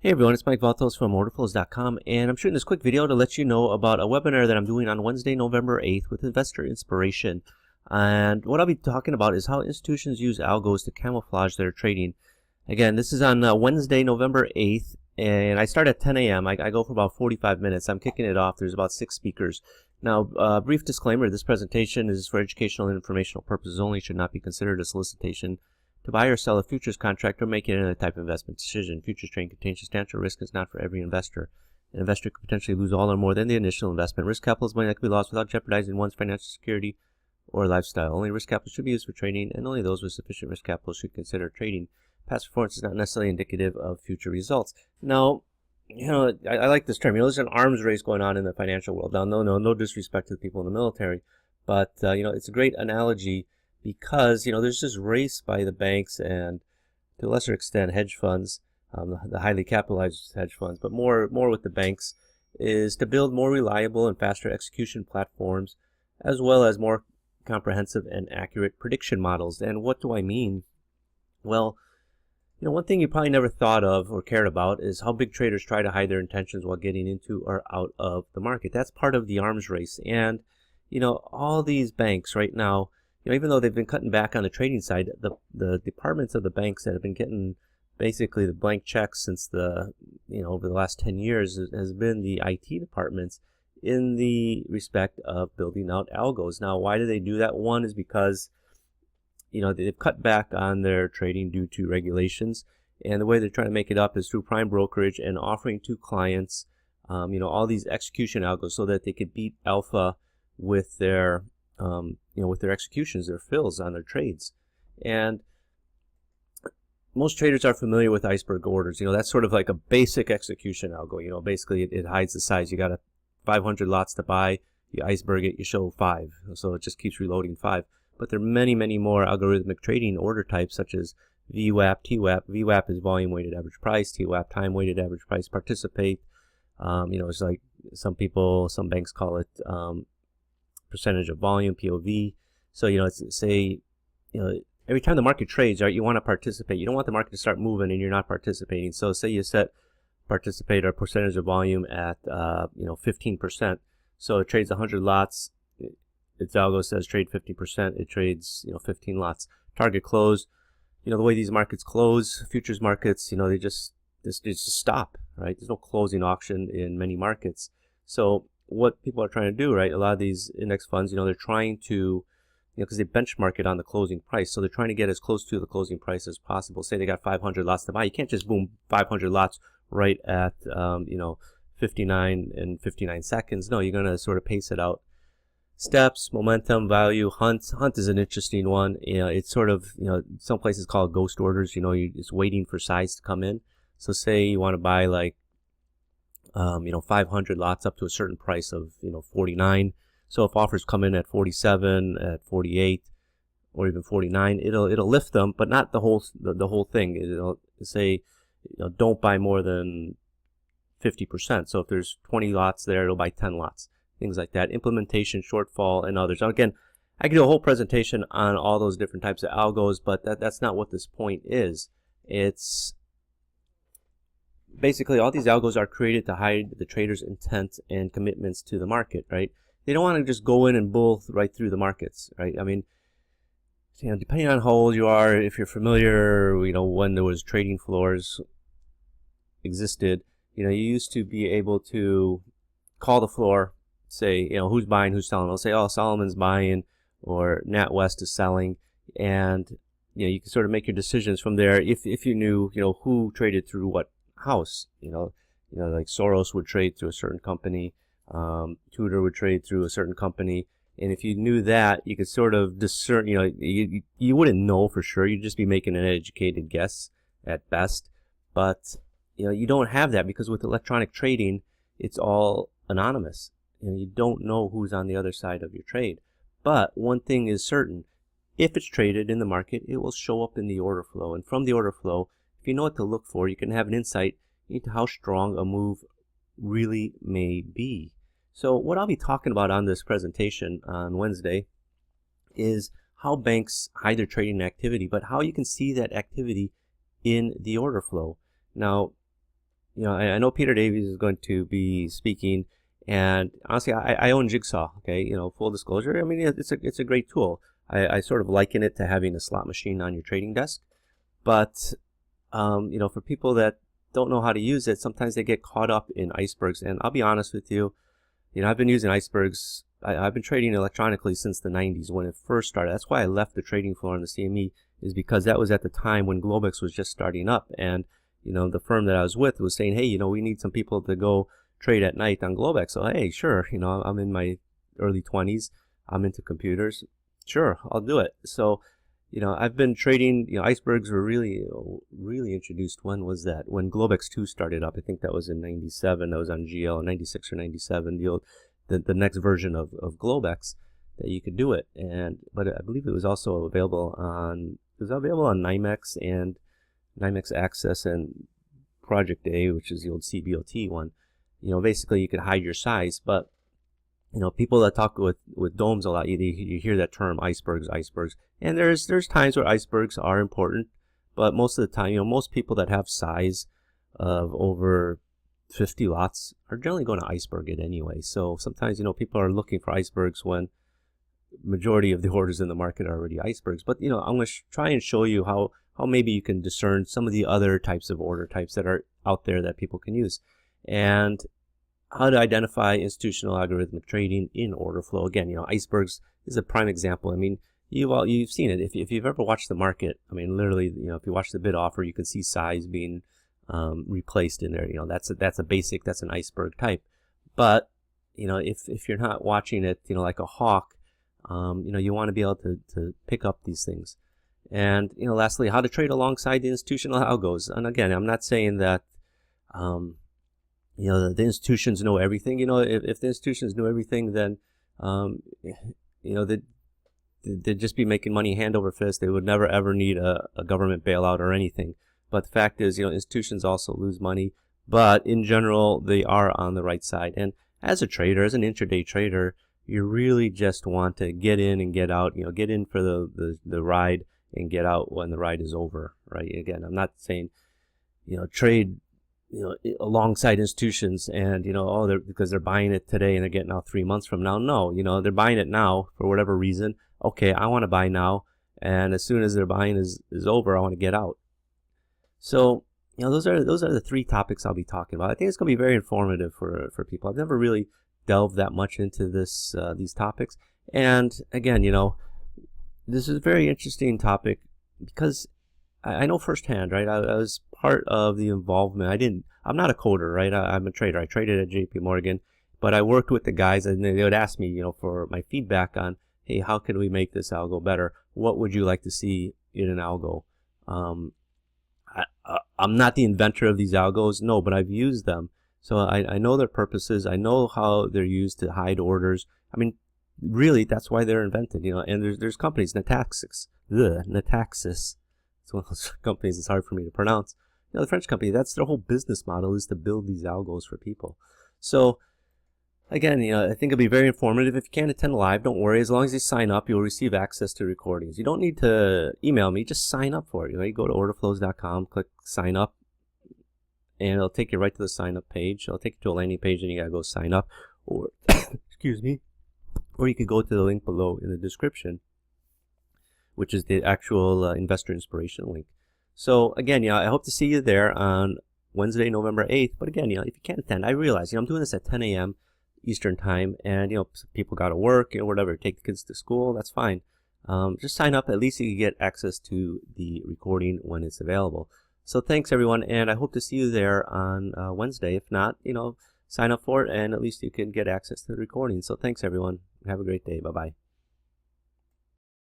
Hey everyone, it's Mike Valtos from Orderflows.com, and I'm shooting this quick video to let you know about a webinar that I'm doing on Wednesday, November 8th with Investor Inspiration. And what I'll be talking about is how institutions use algos to camouflage their trading. Again, this is on Wednesday, November 8th, and I start at 10 a.m. I go for about 45 minutes. I'm kicking it off. There's about 6 speakers. Now, brief disclaimer, this presentation is for educational and informational purposes only, should not be considered a solicitation to buy or sell a futures contract or make any other type of investment decision. Futures trading contains substantial risk and is not for every investor. An investor could potentially lose all or more than the initial investment. Risk capital is money that can be lost without jeopardizing one's financial security or lifestyle. Only risk capital should be used for trading, and only those with sufficient risk capital should consider trading. Past performance is not necessarily indicative of future results. Now, I like this term. There's an arms race going on in the financial world. Now, no disrespect to the people in the military, but it's a great analogy. Because there's this race by the banks and to a lesser extent hedge funds, the highly capitalized hedge funds, but more with the banks, is to build more reliable and faster execution platforms, as well as more comprehensive and accurate prediction models. And what do I mean? Well, one thing you probably never thought of or cared about is how big traders try to hide their intentions while getting into or out of the market. That's part of the arms race. And all these banks right now, even though they've been cutting back on the trading side, the departments of the banks that have been getting basically the blank checks since over the last 10 years has been the IT departments in the respect of building out algos. Now, why do they do that? One is because they've cut back on their trading due to regulations, and the way they're trying to make it up is through prime brokerage and offering to clients all these execution algos so that they could beat alpha with their with their executions, their fills on their trades. And most traders are familiar with Iceberg Orders. That's sort of like a basic execution algo. Basically it hides the size. You got 500 lots to buy, you iceberg it, you show 5. So it just keeps reloading 5. But there are many more algorithmic trading order types, such as VWAP, TWAP. VWAP is volume weighted average price, TWAP time weighted average price, participate. It's like some banks call it percentage of volume, POV. So it's say every time the market trades, right, you want to participate. You don't want the market to start moving and you're not participating. So say you set participate or percentage of volume at 15%. So it trades 100 lots. Its algo says trade 50%. It trades 15 lots. Target close. The way these markets close, futures markets, they just stop, right? There's no closing auction in many markets. So what people are trying to do, right, a lot of these index funds, they're trying to, because they benchmark it on the closing price, so they're trying to get as close to the closing price as possible. Say they got 500 lots to buy, you can't just boom 500 lots right at 59 and 59 seconds. No, you're going to sort of pace it out. Steps, momentum, value, hunt is an interesting one. It's sort of, some places call it ghost orders. You're just waiting for size to come in. So say you want to buy like 500 lots up to a certain price of 49. So if offers come in at 47, at 48, or even 49, it'll lift them, but not the whole thing. It'll say don't buy more than 50%. So if there's 20 lots there, it'll buy 10 lots, things like that. Implementation, shortfall, and others. Now again, I could do a whole presentation on all those different types of algos, but that's not what this point is. It's basically all these algos are created to hide the trader's intent and commitments to the market, right? They don't want to just go in and bull right through the markets, right? I mean, depending on how old you are, if you're familiar, when there was trading floors existed, you used to be able to call the floor, say, who's buying, who's selling. They'll say, oh, Solomon's buying or NatWest is selling, and you can sort of make your decisions from there if you knew, who traded through what house. Like Soros would trade through a certain company, Tudor would trade through a certain company, and if you knew that, you could sort of discern. You wouldn't know for sure. You'd just be making an educated guess at best. But you don't have that, because with electronic trading, it's all anonymous. You don't know who's on the other side of your trade. But one thing is certain: if it's traded in the market, it will show up in the order flow, and from the order flow, if you know what to look for, you can have an insight into how strong a move really may be. So what I'll be talking about on this presentation on Wednesday is how banks hide their trading activity, but how you can see that activity in the order flow. Now, I know Peter Davies is going to be speaking, and honestly, I own Jigsaw. Okay, full disclosure. I mean, it's a great tool. I sort of liken it to having a slot machine on your trading desk, but for people that don't know how to use it, sometimes they get caught up in icebergs. And I'll be honest with you, I've been using icebergs. I've been trading electronically since the 90s when it first started. That's why I left the trading floor on the CME, is because that was at the time when Globex was just starting up. And, the firm that I was with was saying, hey, we need some people to go trade at night on Globex. So, hey, sure, I'm in my early 20s. I'm into computers. Sure, I'll do it. So, I've been trading, icebergs were really introduced. When was that? When Globex 2 started up. I think that was in 97. That was on GL, 96 or 97. The next version of Globex that you could do it. But I believe it was also available on NYMEX and NYMEX Access and Project A, which is the old CBOT one. Basically you could hide your size, but people that talk with domes a lot, you hear that term icebergs, and there's times where icebergs are important, but most of the time, most people that have size of over 50 lots are generally going to iceberg it anyway. So sometimes, people are looking for icebergs when majority of the orders in the market are already icebergs. But, I'm going to try and show you how maybe you can discern some of the other types of order types that are out there that people can use, and how to identify institutional algorithmic trading in order flow. Again, icebergs is a prime example. I mean, you've seen it. If you've ever watched the market, I mean, literally, if you watch the bid offer, you can see size being replaced in there. That's an iceberg type. But if you're not watching it, like a hawk, you want to be able to pick up these things. And lastly, how to trade alongside the institutional algos. And again, I'm not saying that the institutions know everything. If the institutions knew everything, then they'd just be making money hand over fist. They would never ever need a government bailout or anything. But the fact is, institutions also lose money, but in general, they are on the right side. And as a trader, as an intraday trader, you really just want to get in and get out. Get in for the ride and get out when the ride is over. Right? Again, I'm not saying trade alongside institutions and because they're buying it today and they're getting out 3 months from now. No, they're buying it now for whatever reason. Okay, I want to buy now, and as soon as their buying is over, I want to get out. So those are the three topics I'll be talking about. I think it's going to be very informative for people. I've never really delved that much into these topics, and again, this is a very interesting topic because I know firsthand, right? I was part of the involvement. I'm not a coder, right? I'm a trader. I traded at JP Morgan, but I worked with the guys, and they would ask me, for my feedback on, hey, how can we make this algo better? What would you like to see in an algo? I'm not the inventor of these algos, no, but I've used them. So I know their purposes. I know how they're used to hide orders. I mean, really, that's why they're invented, and there's companies, Nataxis. It's one of those companies that's hard for me to pronounce. The French company, that's their whole business model, is to build these algos for people. So again, I think it'll be very informative. If you can't attend live, don't worry. As long as you sign up, you'll receive access to recordings. You don't need to email me. Just sign up for it. You go to orderflows.com, click sign up, and it'll take you right to the sign up page. It'll take you to a landing page, and you gotta go sign up. Or, excuse me, or you could go to the link below in the description, which is the actual investor inspiration link. So again, I hope to see you there on Wednesday, November 8th. But again, if you can't attend, I realize, I'm doing this at 10 a.m. Eastern time, and people got to work, whatever, take the kids to school. That's fine. Just sign up. At least you can get access to the recording when it's available. So thanks everyone, and I hope to see you there on Wednesday. If not, sign up for it, and at least you can get access to the recording. So thanks everyone. Have a great day. Bye bye.